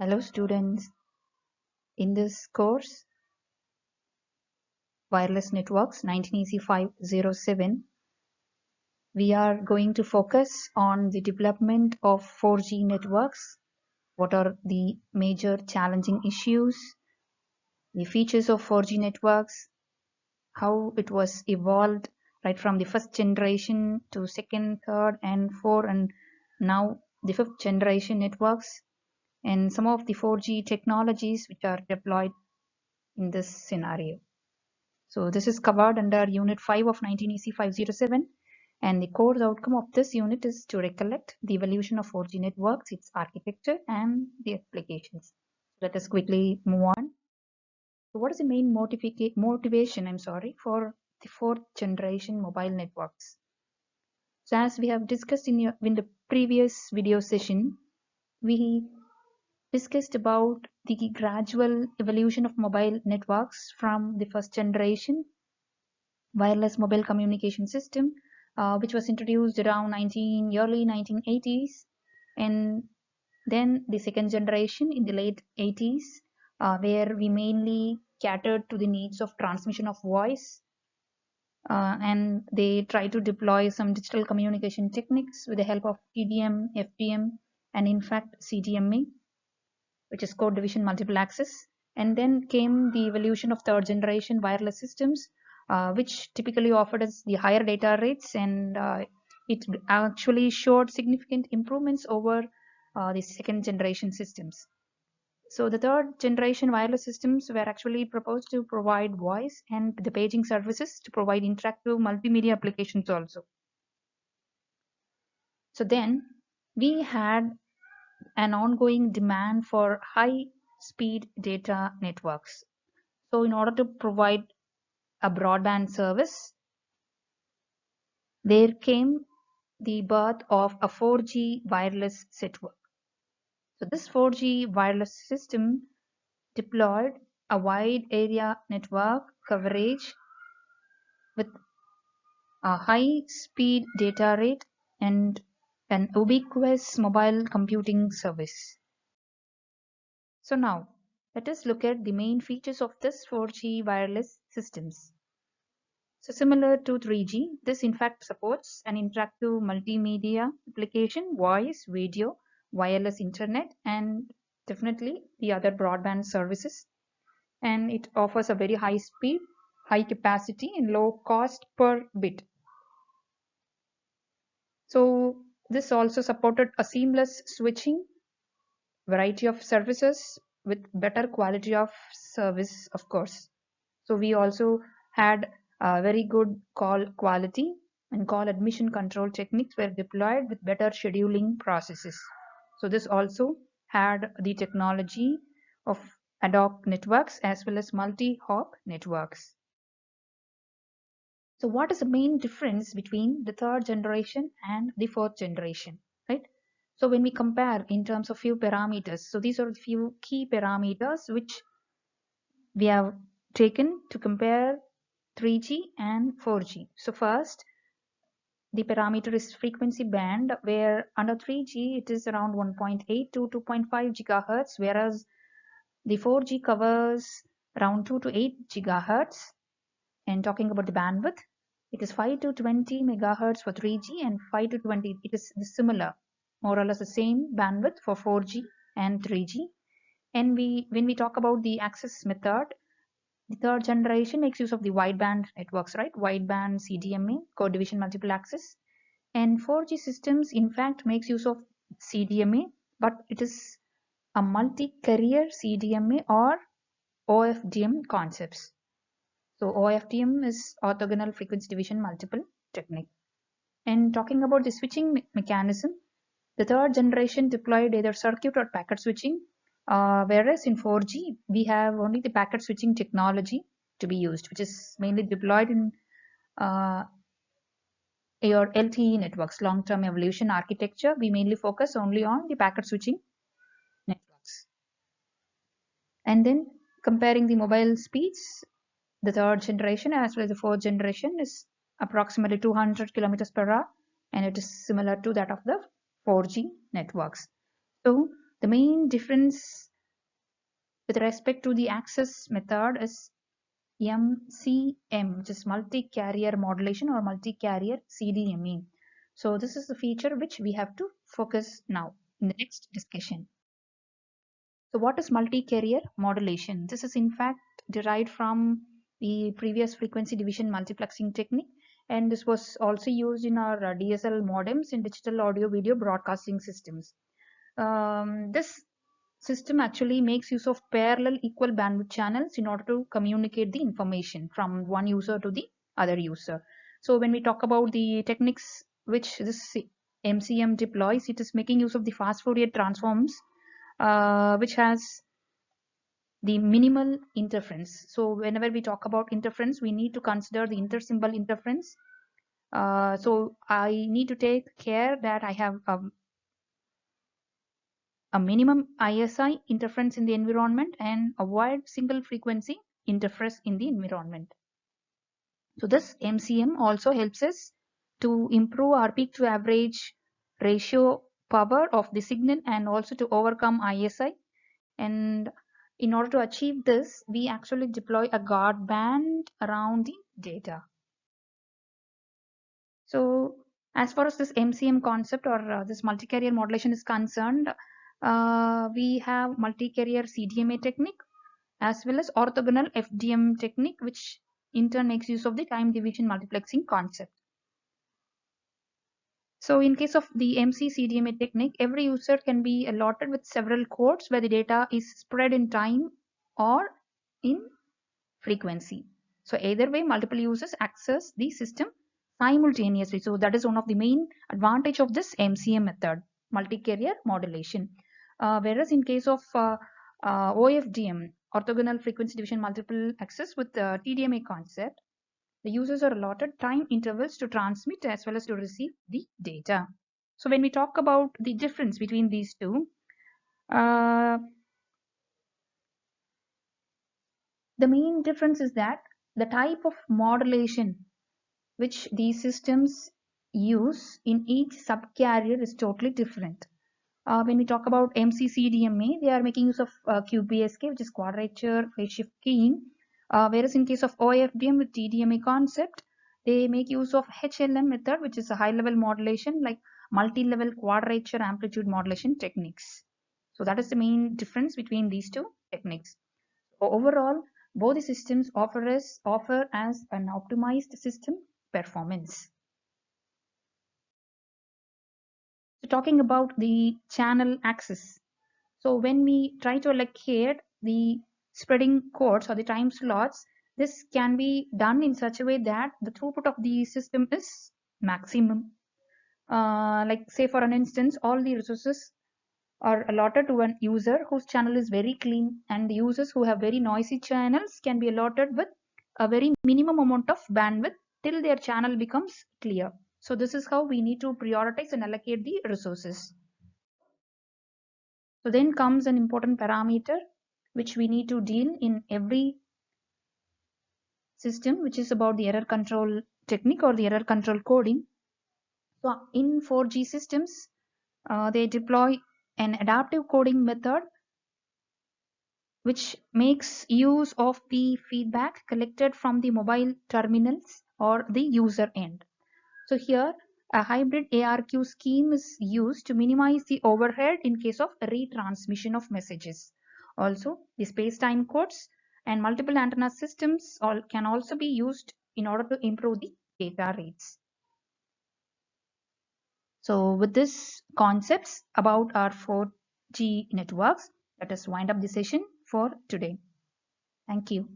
Hello students, in this course Wireless Networks 19EC507 we are going to focus on the development of 4G networks. What are the major challenging issues, the features of 4G networks, how it was evolved right from the first generation to second, third and fourth and now the fifth generation networks, and some of the 4G technologies which are deployed in this scenario. So this is covered under Unit 5 of 19EC 507, and the course outcome of this unit is to recollect the evolution of 4G networks, its architecture and the applications. Let us quickly move on. So what is the main motivation for the fourth generation mobile networks? So as we have discussed in the previous video session, we discussed about the gradual evolution of mobile networks from the first generation wireless mobile communication system, which was introduced around early 1980s, and then the second generation in the late 80s, where we mainly catered to the needs of transmission of voice, and they try to deploy some digital communication techniques with the help of TDM, FDM, and in fact CDMA, which is code division multiple access. And then came the evolution of third generation wireless systems, which typically offered us the higher data rates, and it actually showed significant improvements over the second generation systems. So the third generation wireless systems were actually proposed to provide voice and the paging services to provide interactive multimedia applications also. So then we had an ongoing demand for high speed data networks. So in order to provide a broadband service, there came the birth of a 4G wireless network. So this 4G wireless system deployed a wide area network coverage with a high speed data rate and an ubiquitous mobile computing service. So now let us look at the main features of this 4G wireless systems. So similar to 3G, this in fact supports an interactive multimedia application, voice, video, wireless internet, and definitely the other broadband services. And it offers a very high speed, high capacity, and low cost per bit. So this also supported a seamless switching, variety of services with better quality of service, of course. So we also had a very good call quality, and call admission control techniques were deployed with better scheduling processes. So this also had the technology of ad hoc networks as well as multi-hop networks. So what is the main difference between the third generation and the fourth generation, right? So when we compare in terms of few parameters, so these are the few key parameters which we have taken to compare 3G and 4G. So first, the parameter is frequency band, where under 3G it is around 1.8 to 2.5 gigahertz, whereas the 4G covers around 2 to 8 gigahertz. And talking about the bandwidth, it is 5 to 20 megahertz for 3G and 5 to 20. It is similar, more or less the same bandwidth for 4G and 3G. And when we talk about the access method, the third generation makes use of the wideband networks, right? Wideband CDMA, code division multiple access. And 4G systems, in fact, makes use of CDMA, but it is a multi-carrier CDMA or OFDM concepts. So OFDM is orthogonal frequency division multiple technique. And talking about the switching mechanism, the third generation deployed either circuit or packet switching, whereas in 4G we have only the packet switching technology to be used, which is mainly deployed in your LTE networks, long-term evolution architecture. We mainly focus only on the packet switching networks. And then comparing the mobile speeds, the third generation as well as the fourth generation is approximately 200 kilometers per hour, and it is similar to that of the 4G networks. So the main difference with respect to the access method is MCM, which is multi-carrier modulation or multi-carrier CDMA. So this is the feature which we have to focus now in the next discussion. So what is multi-carrier modulation? This is in fact derived from the previous frequency division multiplexing technique, and this was also used in our DSL modems in digital audio video broadcasting systems. This system actually makes use of parallel equal bandwidth channels in order to communicate the information from one user to the other user. So when we talk about the techniques which this MCM deploys, it is making use of the fast Fourier transforms, which has the minimal interference. So whenever we talk about interference, we need to consider the intersymbol interference. So I need to take care that I have a minimum ISI interference in the environment and avoid single frequency interference in the environment. So this MCM also helps us to improve our peak to average ratio power of the signal and also to overcome ISI. And in order to achieve this, we actually deploy a guard band around the data. So as far as this MCM concept or this multi-carrier modulation is concerned, we have multi-carrier CDMA technique as well as orthogonal FDM technique, which in turn makes use of the time division multiplexing concept. So in case of the MC-CDMA technique, every user can be allotted with several codes where the data is spread in time or in frequency. So either way, multiple users access the system simultaneously. So that is one of the main advantage of this MCM method, multi-carrier modulation. Whereas in case of OFDM, orthogonal frequency division multiple access with the TDMA concept, the users are allotted time intervals to transmit as well as to receive the data. So when we talk about the difference between these two, the main difference is that the type of modulation which these systems use in each subcarrier is totally different. When we talk about MCCDMA, they are making use of QPSK, which is quadrature phase shift keying. Whereas in case of OFDM with TDMA concept, they make use of HLM method, which is a high-level modulation like multi-level quadrature amplitude modulation techniques. So that is the main difference between these two techniques. Overall, both the systems offer as an optimized system performance. So talking about the channel access. So when we try to allocate the spreading codes or the time slots, this can be done in such a way that the throughput of the system is maximum. Like say for an instance, all the resources are allotted to an user whose channel is very clean, and the users who have very noisy channels can be allotted with a very minimum amount of bandwidth till their channel becomes clear. So this is how we need to prioritize and allocate the resources. So then comes an important parameter which we need to deal in every system, which is about the error control technique or the error control coding. So in 4G systems, they deploy an adaptive coding method which makes use of the feedback collected from the mobile terminals or the user end. So here a hybrid ARQ scheme is used to minimize the overhead in case of retransmission of messages. Also, the space-time codes and multiple antenna systems can also be used in order to improve the data rates. So with this concepts about our 4G networks, let us wind up the session for today. Thank you.